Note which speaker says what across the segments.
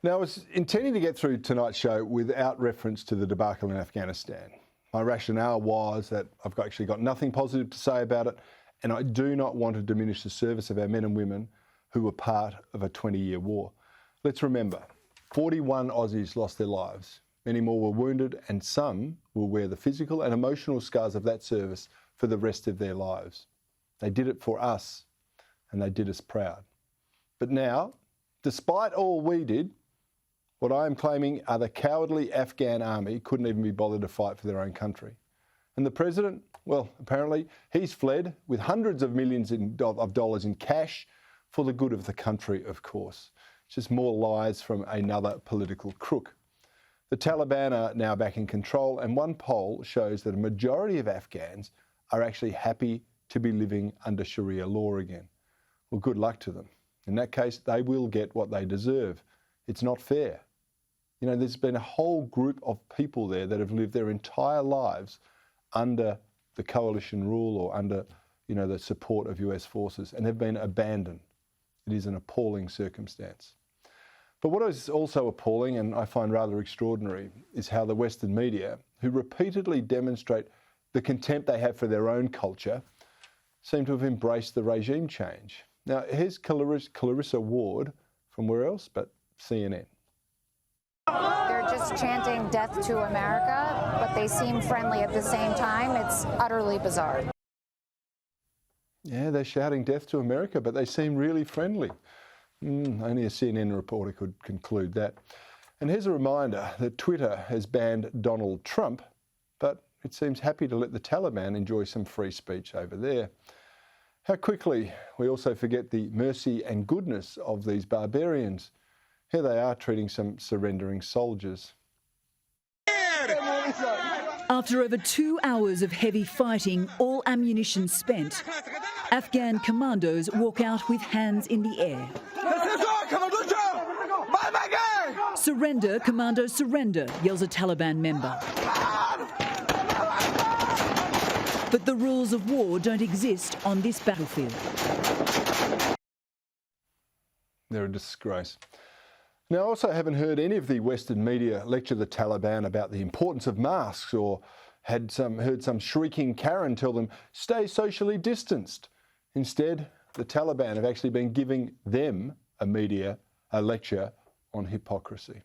Speaker 1: Now, I was intending to get through tonight's show without reference to the debacle in Afghanistan. My rationale was that I've actually got nothing positive to say about it, and I do not want to diminish the service of our men and women who were part of a 20-year war. Let's remember, 41 Aussies lost their lives. Many more were wounded, and some will wear the physical and emotional scars of that service for the rest of their lives. They did it for us, and they did us proud. But now, despite all we did, what I am claiming are the cowardly Afghan army couldn't even be bothered to fight for their own country. And the president, well, apparently he's fled with hundreds of millions of dollars in cash for the good of the country, of course. It's just more lies from another political crook. The Taliban are now back in control, and one poll shows that a majority of Afghans are actually happy to be living under Sharia law again. Well, good luck to them. In that case, they will get what they deserve. It's not fair. You know, there's been a whole group of people there that have lived their entire lives under the coalition rule or under, you know, the support of US forces, and they've been abandoned. It is an appalling circumstance. But what is also appalling, and I find rather extraordinary, is how the Western media, who repeatedly demonstrate the contempt they have for their own culture, seem to have embraced the regime change. Now, here's Clarissa Ward from where else but CNN.
Speaker 2: They're just chanting death to America, but they seem friendly at the same time. It's utterly bizarre.
Speaker 1: Yeah, they're shouting death to America, but they seem really friendly. Only a CNN reporter could conclude that. And here's a reminder that Twitter has banned Donald Trump, but it seems happy to let the Taliban enjoy some free speech over there. How quickly we also forget the mercy and goodness of these barbarians. Here they are treating some surrendering soldiers.
Speaker 3: After over 2 hours of heavy fighting, all ammunition spent, Afghan commandos walk out with hands in the air. Surrender, commandos, surrender, yells a Taliban member. But the rules of war don't exist on this battlefield.
Speaker 1: They're a disgrace. Now, I also haven't heard any of the Western media lecture the Taliban about the importance of masks, or heard some shrieking Karen tell them, stay socially distanced. Instead, the Taliban have actually been giving them a lecture on hypocrisy.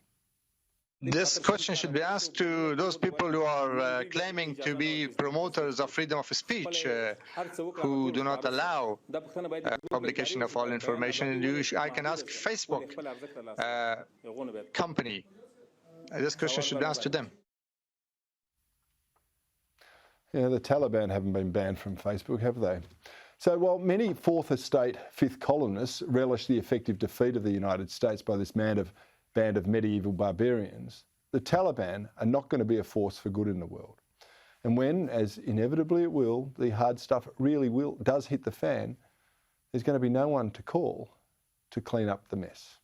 Speaker 4: This question should be asked to those people who are claiming to be promoters of freedom of speech, who do not allow publication of all information. I can ask Facebook company. This question should be asked to them.
Speaker 1: Yeah, the Taliban haven't been banned from Facebook, have they? So while many Fourth Estate Fifth columnists relish the effective defeat of the United States by this band of medieval barbarians, the Taliban are not going to be a force for good in the world. And when, as inevitably it will, the hard stuff does hit the fan, there's going to be no one to call to clean up the mess.